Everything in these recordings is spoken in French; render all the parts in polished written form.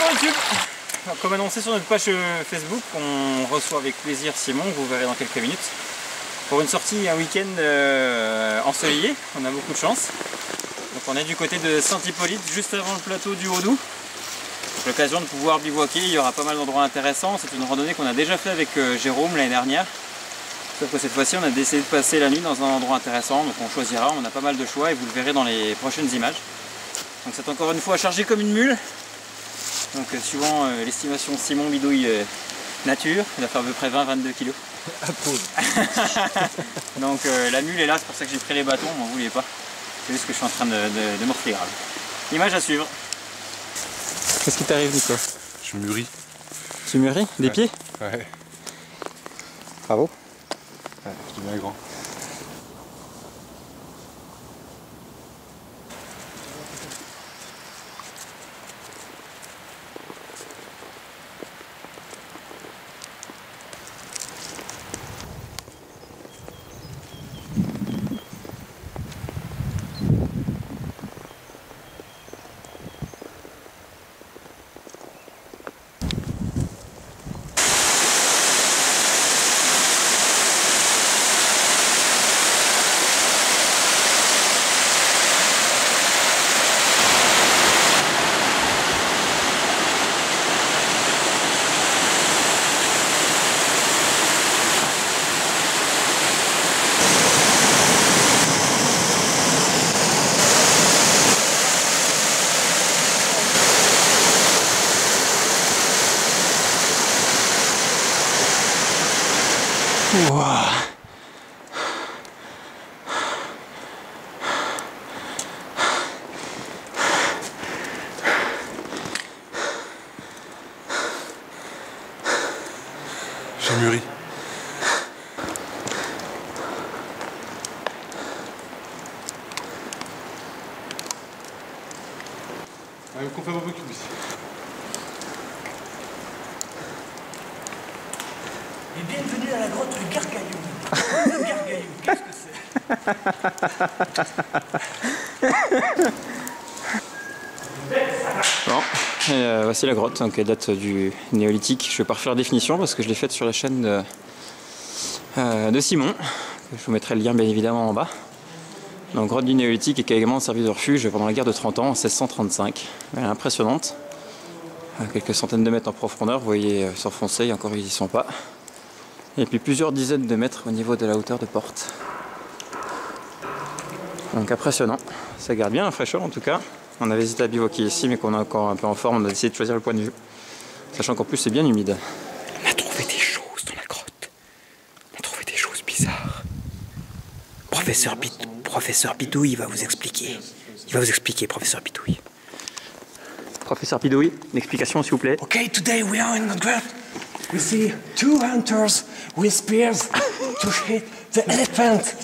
Bonjour YouTube. Comme annoncé sur notre page Facebook, on reçoit avec plaisir Simon, vous verrez dans quelques minutes, pour une sortie un week-end ensoleillé. On a beaucoup de chance. Donc on est du côté de Saint-Hippolyte, juste avant le plateau du Haut-Doubs. L'occasion de pouvoir bivouaquer, il y aura pas mal d'endroits intéressants. C'est une randonnée qu'on a déjà fait avec Jérôme l'année dernière. Sauf que cette fois-ci on a décidé de passer la nuit dans un endroit intéressant, donc on choisira, on a pas mal de choix et vous le verrez dans les prochaines images. Donc c'est encore une fois chargé comme une mule. Donc suivant l'estimation Simon Bidouille nature, il va faire à peu près 20-22 kg. Donc la mule est là, c'est pour ça que j'ai pris les bâtons, m'en voulez pas. C'est juste que je suis en train de morfler grave. Image à suivre. Qu'est-ce qui t'arrive Nico? Je mûris. Tu mûris? Des pieds? Ouais. Bravo. Ouais, je deviens grand. Wow. J'ai mûri. Ouais, qu'on fait un barbecue ici. Et bienvenue à la grotte du Gargaillou. Le Gargaillou, qu'est-ce que c'est? Bon, et voici la grotte, donc elle date du néolithique. Je vais pas refaire la définition parce que je l'ai faite sur la chaîne de Simon. Je vous mettrai le lien bien évidemment en bas. Donc grotte du néolithique et qui a également servi de refuge pendant la guerre de 30 ans en 1635. Elle est impressionnante. À quelques centaines de mètres en profondeur, vous voyez s'enfoncer, et encore ils y sont pas. Et puis plusieurs dizaines de mètres au niveau de la hauteur de porte. Donc impressionnant. Ça garde bien la fraîcheur en tout cas. On avait hésité à bivouaquer ici, mais qu'on est encore un peu en forme, on a décidé de choisir le point de vue. Sachant qu'en plus c'est bien humide. On a trouvé des choses dans la grotte. On a trouvé des choses bizarres. Professeur Bidouille, il va vous expliquer. Il va vous expliquer, professeur Bidouille. Professeur Bidouille, une explication s'il vous plaît. Okay, today we are in the ground. We see two hunters with spears to hit the elephant.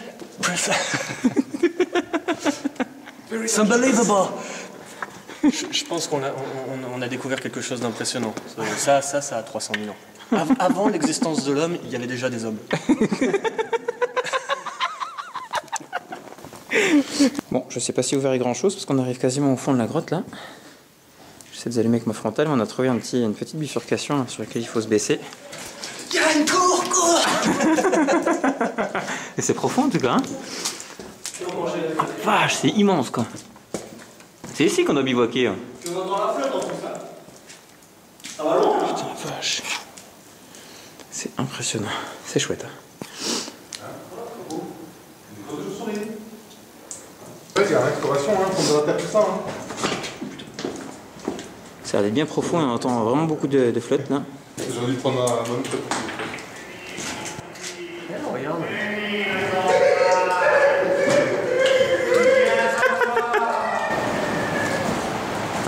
It's unbelievable. Je pense qu'on a découvert quelque chose d'impressionnant. Ça a 300 000 ans. Avant l'existence de l'homme, il y avait déjà des hommes. Bon, je sais pas si vous verrez grand chose parce qu'on arrive quasiment au fond de la grotte là. J'essaie de allumer avec ma frontale, mais on a trouvé une petite bifurcation là, sur laquelle il faut se baisser. Yann, cours. Et c'est profond en tout cas. Hein, vache, c'est immense quoi. C'est ici qu'on doit bivouaquer. Hein. Tu entends la flotte en tout ça. Ça va loin. Putain, vache. C'est impressionnant. C'est chouette. Hein. Ouais, il y a une exploration, hein, on doit taper ça. Hein. Ça a l'air d'être bien profond et on entend vraiment beaucoup de flotte là. J'aurais dû prendre ma bonne flotte. Regarde.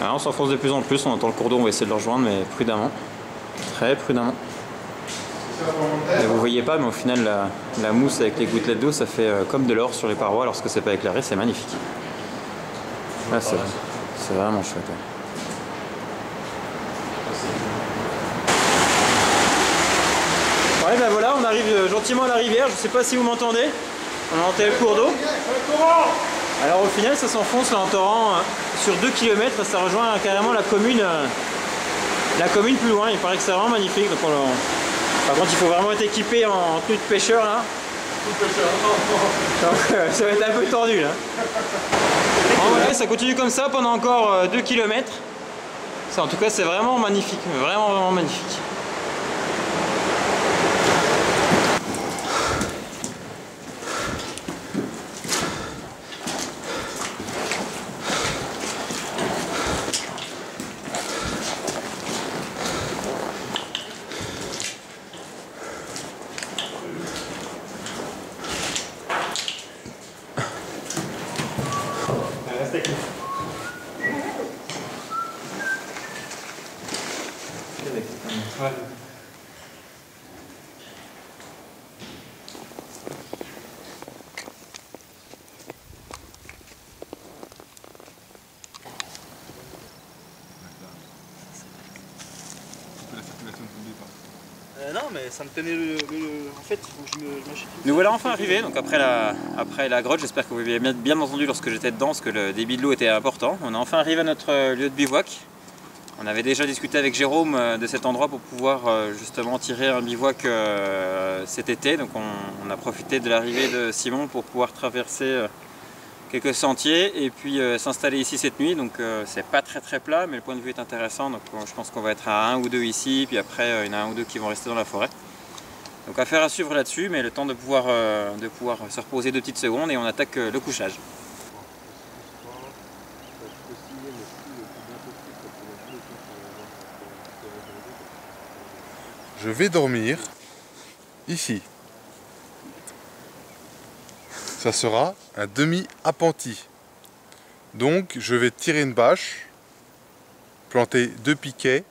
Alors, on s'enfonce de plus en plus, on entend le cours d'eau, on va essayer de le rejoindre, mais prudemment. Très prudemment. Et vous voyez pas, mais au final, la mousse avec les gouttelettes d'eau, ça fait comme de l'or sur les parois lorsque c'est pas éclairé, c'est magnifique. Là, c'est vraiment chouette. Ouais. Ouais, ben voilà, on arrive gentiment à la rivière, je sais pas si vous m'entendez. On a monté le cours d'eau. Alors au final, ça s'enfonce là en torrent sur 2 km, ça rejoint carrément la commune la commune plus loin. Il paraît que c'est vraiment magnifique. Donc par contre, il faut vraiment être équipé en tenue de pêcheur là. Donc, ça va être un peu tordu là. Bon, voilà, ça continue comme ça pendant encore 2 km. Ça, en tout cas, c'est vraiment magnifique, vraiment magnifique. Ouais. Non mais ça me tenait en fait, il faut que je m'achète. Nous voilà enfin arrivés, donc après la grotte. J'espère que vous avez bien entendu lorsque j'étais dedans, parce que le débit de l'eau était important. On est enfin arrivé à notre lieu de bivouac. On avait déjà discuté avec Jérôme de cet endroit pour pouvoir justement tirer un bivouac cet été. Donc on a profité de l'arrivée de Simon pour pouvoir traverser quelques sentiers et puis s'installer ici cette nuit. Donc c'est pas très plat, mais le point de vue est intéressant. Donc je pense qu'on va être à 1 ou 2 ici, puis après il y en a 1 ou 2 qui vont rester dans la forêt. Donc affaire à suivre là-dessus, mais le temps de pouvoir se reposer 2 petites secondes et on attaque le couchage. Je vais dormir ici. Ça sera un demi-appentis. Donc je vais tirer une bâche, planter 2 piquets,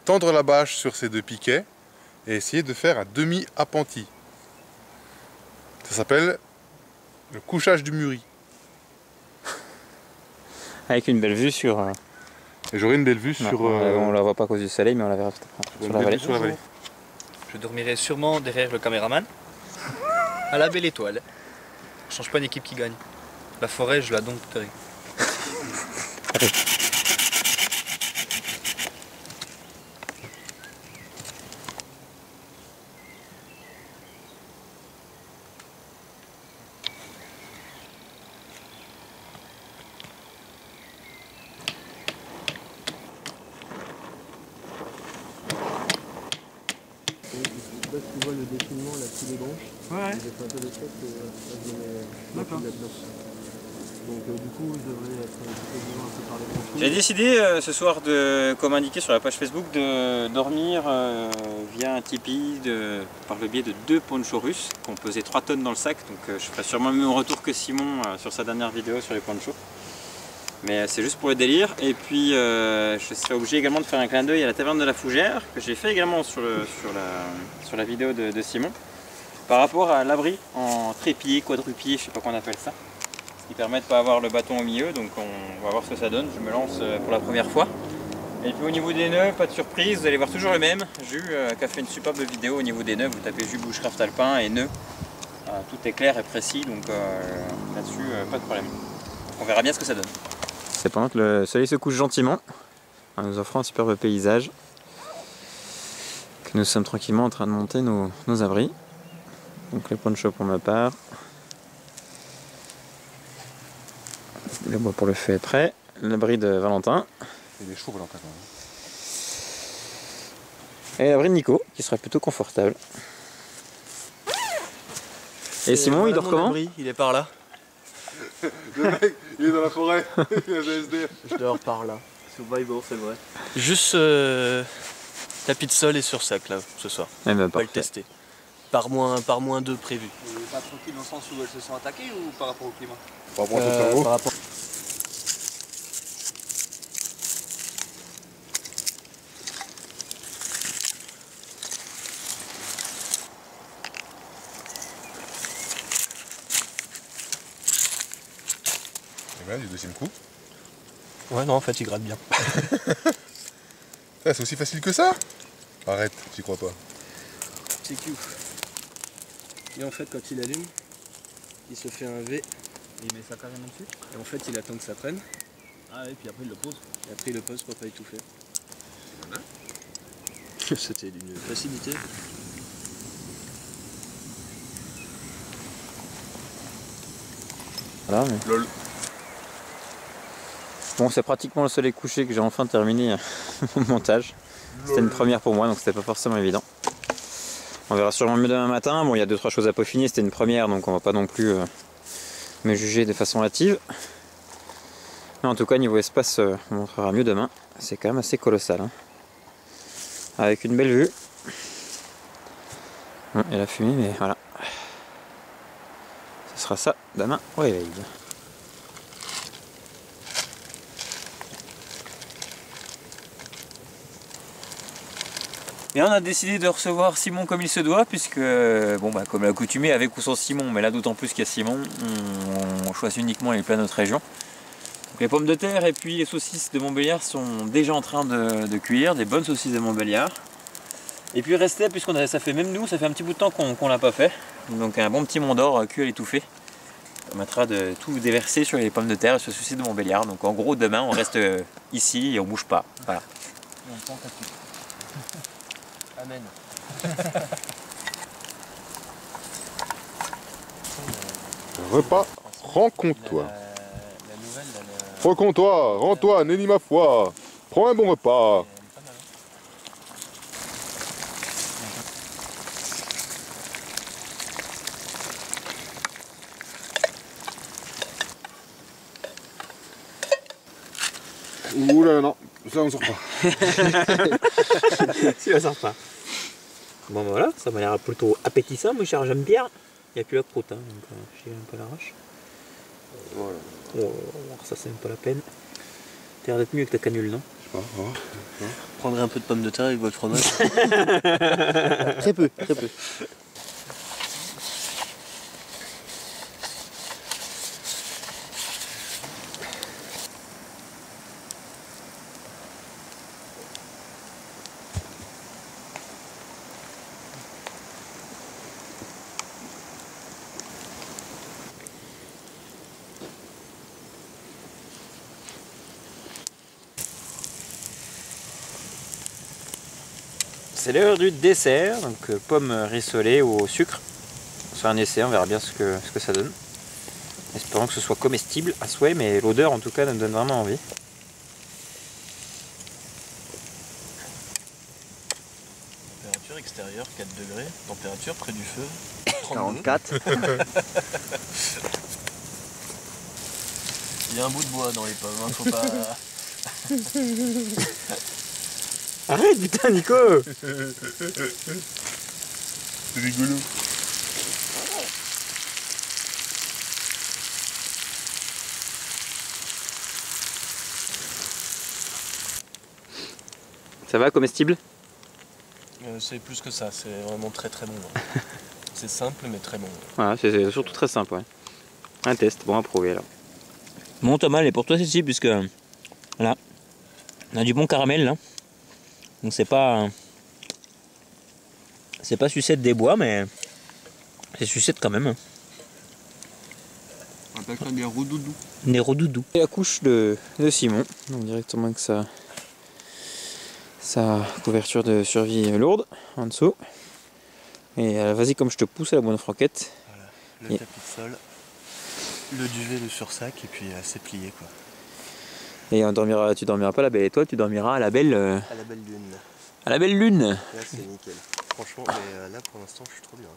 tendre la bâche sur ces 2 piquets et essayer de faire un demi-appentis. Ça s'appelle le couchage du muri. Avec une belle vue sur... Et j'aurai une belle vue Non, sur... on la voit pas à cause du soleil, mais on la verra peut-être sur la vallée. Sur la vallée. Je dormirai sûrement derrière le caméraman, à la belle étoile. Je change pas d'équipe qui gagne. La forêt, je la dompterai. Là, tu vois le défilement là sous les branches. Ouais. J'ai fait un peu de tête et je mets là-dedans. Donc du coup, je devrais être quasiment un peu par les branches. J'ai décidé ce soir, comme indiqué sur la page Facebook, de dormir via un tipi par le biais de 2 ponchos russes qui ont pesé 3 tonnes dans le sac. Donc je ferai sûrement le même retour que Simon sur sa dernière vidéo sur les ponchos. Mais c'est juste pour le délire. Et puis je serai obligé également de faire un clin d'œil à la taverne de la Fougère, que j'ai fait également sur la vidéo de Simon, par rapport à l'abri en trépied, quadrupied, je sais pas comment on appelle ça, ce qui permet de ne pas avoir le bâton au milieu. Donc on va voir ce que ça donne. Je me lance pour la première fois. Et puis au niveau des nœuds, pas de surprise, vous allez voir toujours le même. Jus qui a fait une superbe vidéo au niveau des nœuds. Vous tapez Jus Bushcraft Alpin et nœuds. Tout est clair et précis, donc là-dessus pas de problème. On verra bien ce que ça donne. C'est pendant que le soleil se couche gentiment, en nous offrant un superbe paysage, que nous sommes tranquillement en train de monter nos abris. Donc les ponchos pour ma part. Le bois pour le feu est prêt. L'abri de Valentin. Il est chaud, Valentin, quand même. Et l'abri de Nico, qui sera plutôt confortable. Et Simon, il dort comment? Il est par là. Le mec, il est dans la forêt. Il a des SDF. Je dors par là. Survivor, c'est vrai. Juste tapis de sol et sur sac là ce soir. Eh ben, On va le parfait. tester. Par moins 2 prévu. Pas tranquille dans le sens où elles se sont attaquées ou par rapport au climat? Par rapport à ton cerveau. Par rapport... Et bien, du 2e coup. Ouais non en fait il gratte bien. C'est aussi facile que ça? Arrête, j'y crois pas. C'est cute. Et en fait quand il allume, il se fait un V. Il met ça carrément dessus? Et en fait il attend que ça prenne. Ah et puis après il le pose. Et après il le pose pour pas étouffer. Voilà. C'était d'une facilité. Voilà, mais... Lol. Bon, c'est pratiquement le soleil couché que j'ai enfin terminé mon montage. C'était une première pour moi, donc c'était pas forcément évident. On verra sûrement mieux demain matin. Bon, il y a 2-3 choses à peaufiner, c'était une première, donc on va pas non plus me juger de façon hâtive. Mais en tout cas, niveau espace, on montrera mieux demain. C'est quand même assez colossal, hein. Avec une belle vue. Bon, et la fumée, mais voilà. Ce sera ça demain au réveil. Et on a décidé de recevoir Simon comme il se doit, puisque, bon bah comme l'accoutumée, avec ou sans Simon, mais là d'autant plus qu'il y a Simon, on choisit uniquement les plats de notre région. Donc les pommes de terre et puis les saucisses de Montbéliard sont déjà en train de cuire, des bonnes saucisses de Montbéliard. Et puis restait, ça fait même nous, ça fait un petit bout de temps qu'on l'a pas fait, donc un bon petit Mont d'Or cuit à l'étouffée. Ça permettra de tout déverser sur les pommes de terre et sur les saucisses de Montbéliard. Donc en gros demain on reste ici et on bouge pas. Voilà. Et on tente à tout. Amen. Repas, rencontre-toi. La nouvelle, Rencontre-toi, rends-toi, nenni ma foi. Prends un bon repas. Ouh là non, ça on sort pas. Si ça sort pas. Bon ben voilà, ça m'a l'air plutôt appétissant, mon cher Jean-Pierre. Il n'y a plus la croûte, hein, donc je tire un peu l'arrache. Voilà. Oh, ça c'est même pas la peine. T'as l'air d'être mieux avec ta canule, non? Je sais pas, prendrez un peu de pommes de terre avec votre fromage. Très peu, très peu. C'est l'heure du dessert, donc pommes rissolées au sucre. C'est un essai, on verra bien ce que ça donne. Espérons que ce soit comestible à souhait, mais l'odeur en tout cas me donne vraiment envie. Température extérieure 4 degrés, température près du feu 44. Il y a un bout de bois dans les pommes, hein, faut pas... Arrête putain Nico. C'est rigolo. Ça va, comestible? C'est plus que ça, c'est vraiment très très bon. Hein. C'est simple mais très bon. Voilà, c'est surtout très simple, ouais. Un test, bon à prouver alors. Bon Thomas, elle est pour toi celle-ci, puisque voilà, on a du bon caramel là. Donc c'est pas sucette des bois, mais c'est sucette quand même. On appelle ça des roudoudous. Des rodoudous. Et la couche de Simon, donc directement avec sa couverture de survie lourde en dessous. Et vas-y, comme je te pousse à la bonne franquette. Voilà, le tapis de sol, le duvet, le sursac et puis c'est plié quoi. Et tu dormiras pas à la belle étoile, tu dormiras à la belle... À la belle lune. À la belle lune. Là c'est nickel. Franchement, mais là pour l'instant je suis trop bien.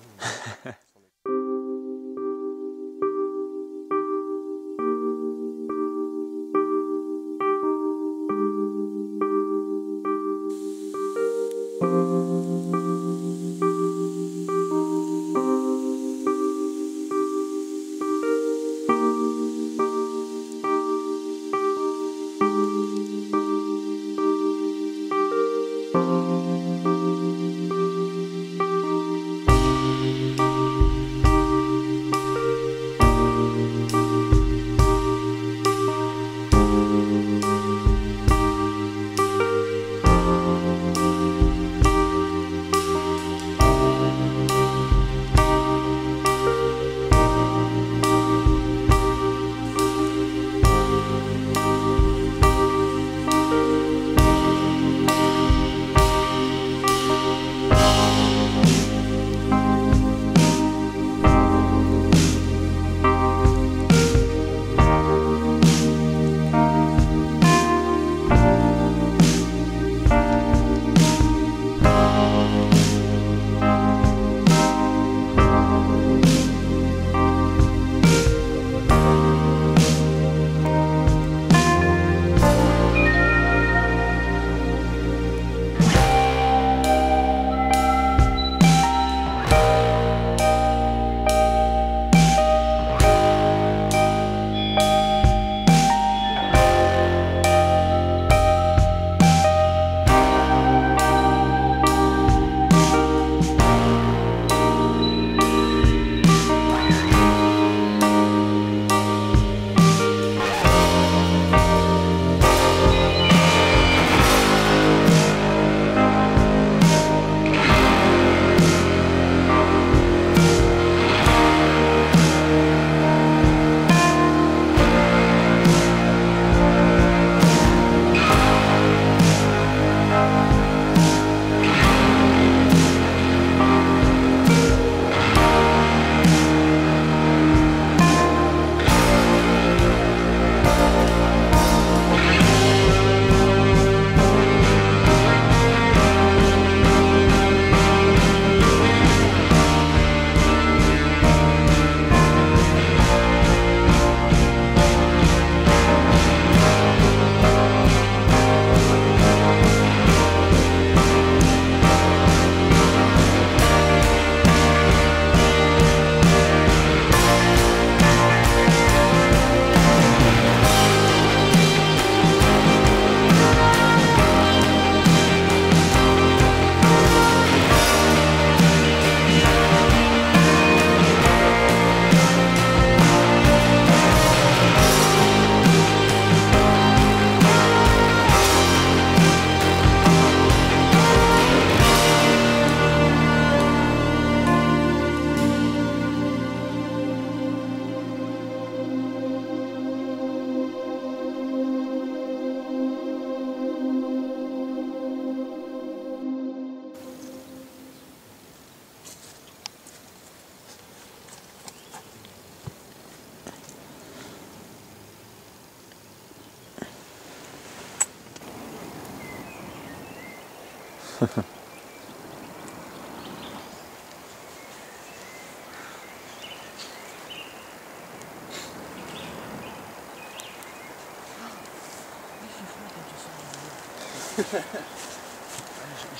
J'ai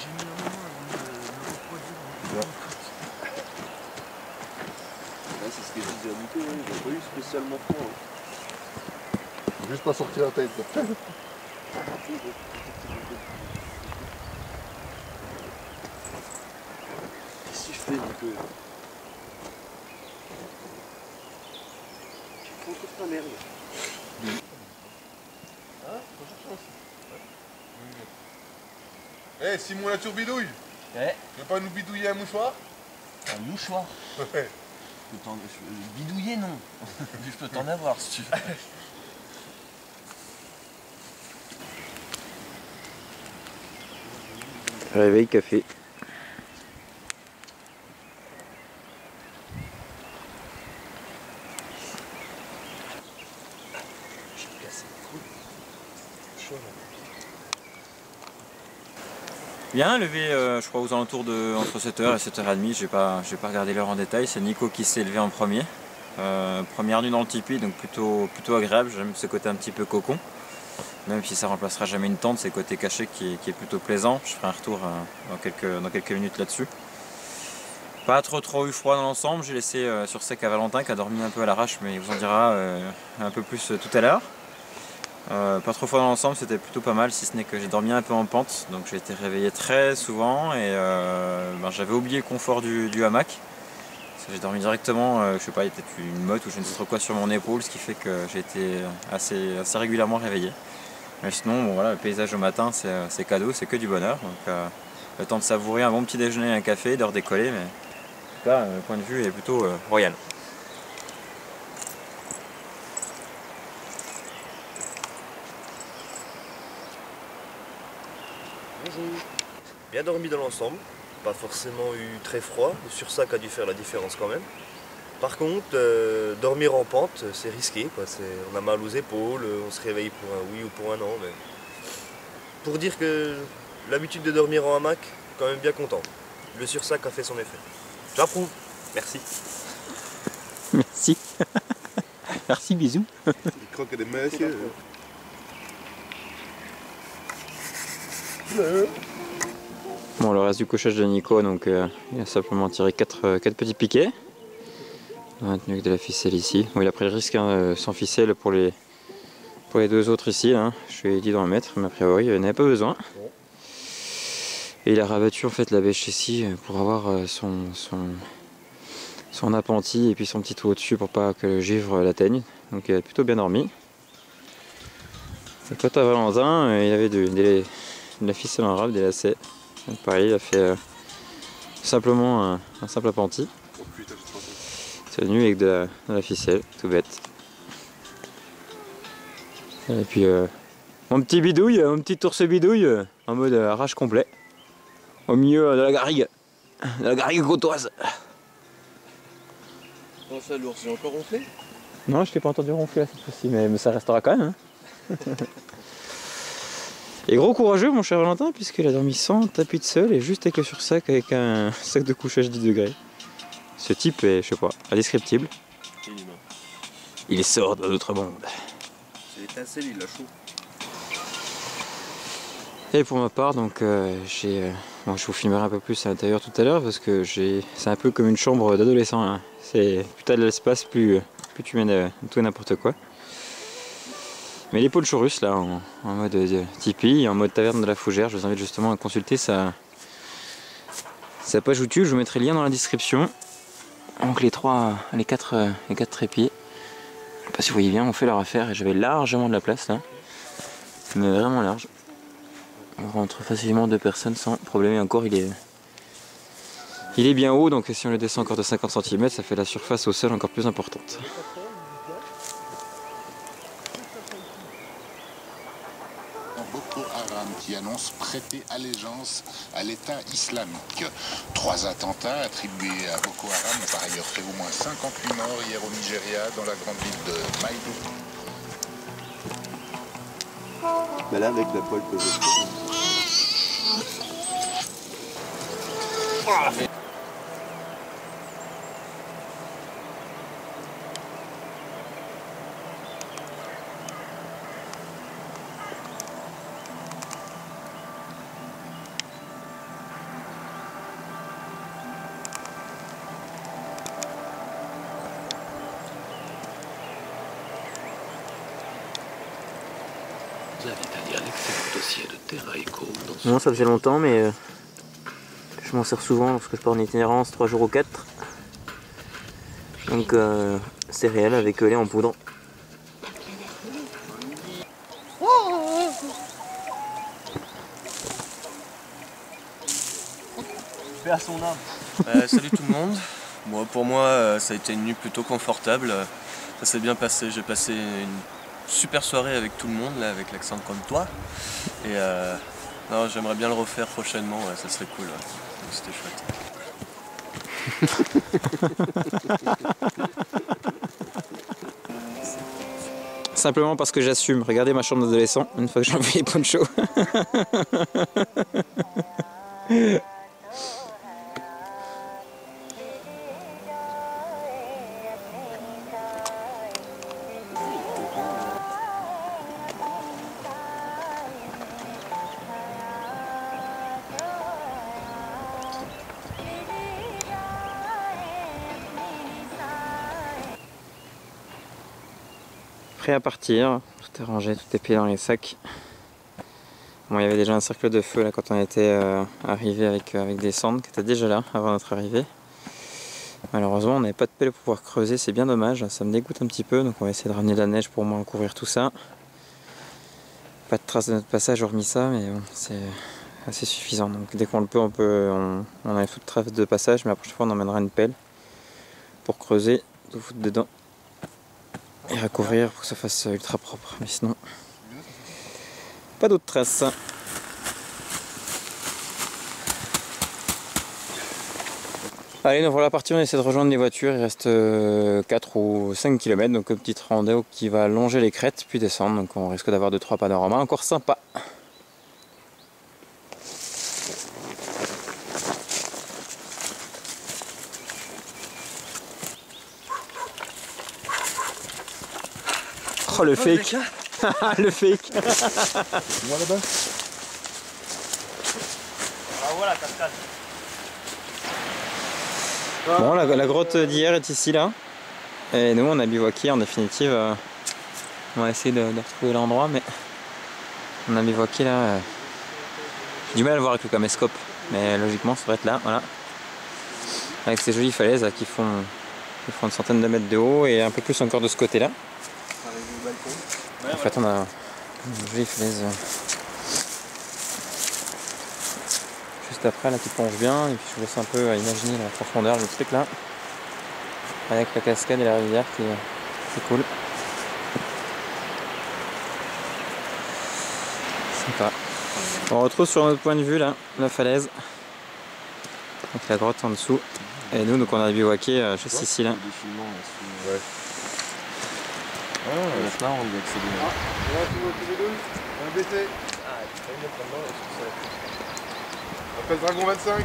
mis un moment à me refroidir. Ouais, c'est ce que je disais à Nico, ouais, j'ai pas eu spécialement froid. Juste pas sortir la tête. Qu'est-ce que je fais, Nico? Tu fais encore ta merde. Eh Simon la turbidouille, Ouais, tu veux pas nous bidouiller un mouchoir? un mouchoir. Ouais. Bidouiller, non. Je peux t'en avoir si tu veux. Réveil café. Bien, levé je crois aux alentours de entre 7h et 7h30, j'ai pas regardé l'heure en détail, c'est Nico qui s'est levé en premier. Première nuit dans le tipi, donc plutôt agréable, j'aime ce côté un petit peu cocon. Même si ça remplacera jamais une tente, c'est le côté caché qui est plutôt plaisant. Je ferai un retour dans quelques minutes là-dessus. Pas trop eu froid dans l'ensemble, j'ai laissé sur sec à Valentin qui a dormi un peu à l'arrache, mais il vous en dira un peu plus tout à l'heure. Pas trop froid dans l'ensemble, c'était plutôt pas mal, si ce n'est que j'ai dormi un peu en pente, donc j'ai été réveillé très souvent et j'avais oublié le confort du hamac. J'ai dormi directement, je sais pas, il y a peut-être une motte ou je ne sais trop quoi sur mon épaule, ce qui fait que j'ai été assez régulièrement réveillé. Mais sinon, bon, voilà, le paysage au matin, c'est cadeau, c'est que du bonheur. Donc le temps de savourer un bon petit déjeuner, un café, de redécoller, mais en tout cas, le point de vue est plutôt royal. Bonjour. Bien dormi dans l'ensemble, pas forcément eu très froid, le sursac a dû faire la différence quand même. Par contre, dormir en pente, c'est risqué, quoi. On a mal aux épaules, on se réveille pour un oui ou pour un non. Mais... Pour dire que l'habitude de dormir en hamac, quand même bien content. Le sursac a fait son effet. J'approuve. Merci. Merci. Merci, bisous. Il croque des messieurs. Bon, le reste du couchage de Nico, donc il a simplement tiré 4 petits piquets. On a tenu avec de la ficelle ici. Bon, il a pris le risque sans ficelle pour les deux autres ici. Là. Je lui ai dit d'en mettre, mais a priori il n'avait pas besoin. Et il a rabattu en fait la bêche ici pour avoir son appentis et puis son petit trou au-dessus pour pas que le givre l'atteigne. Donc il a plutôt bien dormi. Et quant à Valentin, il avait de la ficelle en râpe, des lacets. Donc pareil, il a fait simplement un simple appenti. Tenu avec de la ficelle, tout bête. Et puis mon petit bidouille, mon petit ours bidouille, en mode arrache complet. Au milieu de la garrigue côtoise. Comment ça, l'ours, j'ai encore ronflé? Non, je t'ai pas entendu ronfler cette fois-ci, mais ça restera quand même. Hein. Et gros courageux mon cher Valentin, puisqu'il a dormi sans tapis de sol et juste avec le sursac avec un sac de couchage 10 degrés. Ce type est, je sais pas, indescriptible. Il sort d'un autre monde. C'est l'étincelle, il a chaud. Et pour ma part, donc bon, je vous filmerai un peu plus à l'intérieur tout à l'heure parce que c'est un peu comme une chambre d'adolescent. Hein. C'est plus t'as de l'espace, plus tu mets tout et n'importe quoi. Mais les pôles Chorus là, en mode tipi, en mode taverne de la Fougère, je vous invite justement à consulter sa page YouTube. Je vous mettrai le lien dans la description. Donc les 4 trépieds. Je sais pas si vous voyez bien, on fait leur affaire et j'avais largement de la place là. Mais vraiment large. On rentre facilement 2 personnes sans problème et encore il est bien haut, donc si on le descend encore de 50 cm, ça fait la surface au sol encore plus importante. Boko Haram qui annonce prêter allégeance à l'État islamique. 3 attentats attribués à Boko Haram ont par ailleurs fait au moins 58 morts hier au Nigeria dans la grande ville de Maiduguri. Mais là, avec la poêle que j'ai fait, Vous invite à lire l'excellent dossier de Terra Eco dans Non, ça faisait longtemps, mais je m'en sers souvent lorsque je pars en itinérance 3 jours ou 4. Donc céréales avec lait en poudre. Paix à son âme. Salut tout le monde. Bon, pour moi, ça a été une nuit plutôt confortable. Ça s'est bien passé. J'ai passé une super soirée avec tout le monde, là, avec l'accent comme toi. Et non, j'aimerais bien le refaire prochainement. Ouais, ça serait cool. Ouais. C'était chouette. Simplement parce que j'assume. Regardez ma chambre d'adolescent une fois que j'ai enlevé les ponchos. Prêt à partir, tout est rangé, tout est plié dans les sacs. Bon, il y avait déjà un cercle de feu là quand on était arrivé avec des cendres qui étaient déjà là avant notre arrivée. Malheureusement on n'avait pas de pelle pour pouvoir creuser, c'est bien dommage, ça me dégoûte un petit peu, donc on va essayer de ramener de la neige pour au moins couvrir tout ça. Pas de traces de notre passage hormis ça, mais bon, c'est assez suffisant. Donc dès qu'on le peut, on enlève toute trace de passage, mais la prochaine fois on emmènera une pelle pour creuser, tout foutre dedans et recouvrir pour que ça fasse ultra propre. Mais sinon, pas d'autres traces. Allez, nous voilà partis, on essaie de rejoindre les voitures. Il reste 4 ou 5 km, donc une petite rando qui va longer les crêtes puis descendre. Donc on risque d'avoir 2-3 panoramas encore sympa. Oh le fake. Le fake. Moi là-bas. Ah voilà, cascade. Bon, la grotte d'hier est ici là. Et nous on a bivouaqué en définitive. On va essayer de retrouver l'endroit, mais on a bivouaqué là. J'ai du mal à le voir avec le caméscope, mais logiquement ça devrait être là, voilà. Avec ces jolies falaises là, qui font une centaine de mètres de haut et un peu plus encore de ce côté là. En fait on a une jolie falaise juste après là qui plonge bien, et puis je vous laisse un peu imaginer la profondeur du truc là avec la cascade et la rivière qui est cool. Sympa. On retrouve sur notre point de vue là la falaise avec la grotte en dessous et nous donc on a bivouaqué juste ici là. Ouais. Ah, là on lui accéder. Là tu vois tous les deux. Un BT. Ah, tu peux le mettre là-dedans, est-ce que ça va être... Appelle Dragon 25.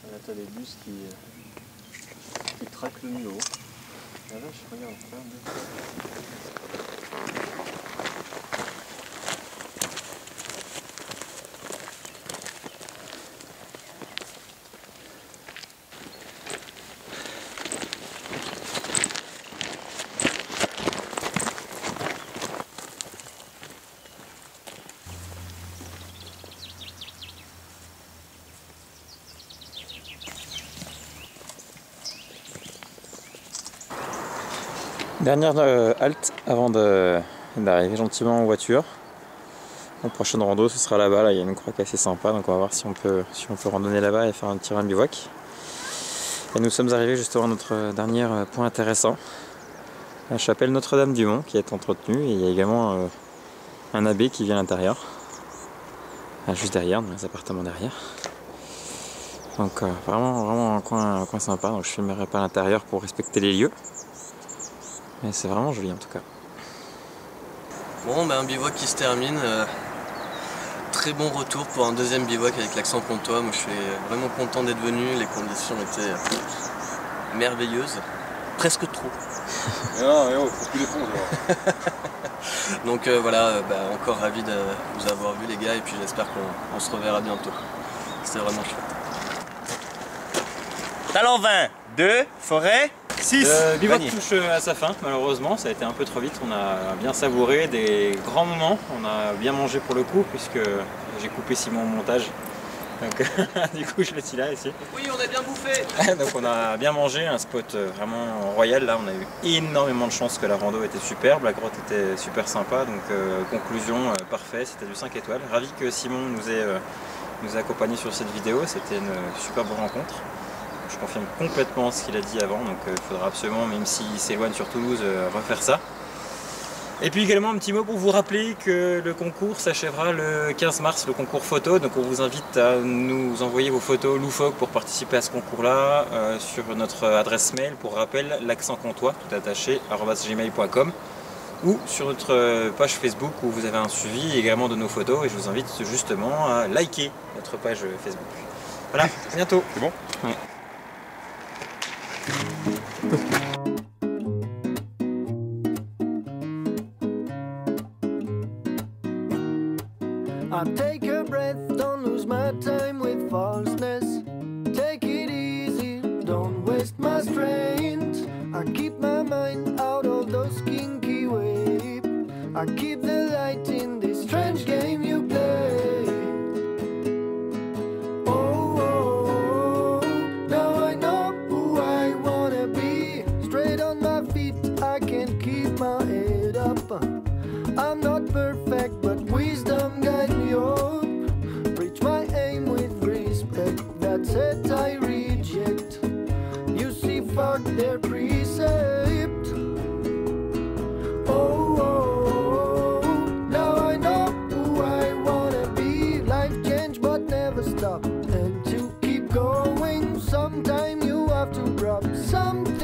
Là t'as les bus qui traquent le mulot. Ah là je regarde. Dernière halte avant d'arriver gentiment en voiture. La prochaine rando ce sera là-bas, là il y a une croix qui est assez sympa, donc on va voir si on peut randonner là-bas et faire un petit bivouac. Et nous sommes arrivés justement à notre dernier point intéressant, la chapelle Notre-Dame-du-Mont qui est entretenue, et il y a également un abbé qui vient à l'intérieur, juste derrière, dans les appartements derrière. Donc vraiment un coin sympa, donc je filmerai pas à l'intérieur pour respecter les lieux. Mais c'est vraiment joli en tout cas. Bon, un bivouac qui se termine. Très bon retour pour un deuxième bivouac avec l'accent comtois. Moi je suis vraiment content d'être venu, les conditions étaient merveilleuses. Presque trop. Non, faut plus les ponts. Donc voilà, encore ravi de vous avoir vu les gars et puis j'espère qu'on se reverra bientôt. C'était vraiment chouette. Talent 20, 2, forêt, 6. Le bivouac touche à sa fin, malheureusement, ça a été un peu trop vite. On a bien savouré des grands moments, on a bien mangé pour le coup, puisque j'ai coupé Simon au montage. Donc du coup je le suis là ici. Oui, on a bien bouffé. Donc on a bien mangé, un spot vraiment royal. Là on a eu énormément de chance que la rando était superbe, la grotte était super sympa. Donc conclusion parfait, c'était du 5 étoiles. Ravi que Simon nous ait accompagnés sur cette vidéo, c'était une superbe rencontre. Je confirme complètement ce qu'il a dit avant, donc il faudra absolument, même s'il s'éloigne sur Toulouse, refaire ça. Et puis également un petit mot pour vous rappeler que le concours s'achèvera le 15 mars, le concours photo. Donc on vous invite à nous envoyer vos photos loufoques pour participer à ce concours-là sur notre adresse mail, pour rappel, l'accent comtois, tout attaché, @gmail.com, ou sur notre page Facebook où vous avez un suivi également de nos photos. Et je vous invite justement à liker notre page Facebook. Voilà, à bientôt. C'est bon? Ouais. I take a breath, don't lose my time with falseness. Take it easy, don't waste my strength. I keep my mind out of those kinky waves. I keep the light in this strange game you play. Oh, now I know who I wanna be. Straight on my feet, I can keep my head up. I'm not perfect, but wisdom guide me up. Reach my aim with respect, that's it I reject. You see, fuck their precept. Oh, now I know who I wanna be. Life change but never stop. And to keep going, sometime you have to drop. Sometimes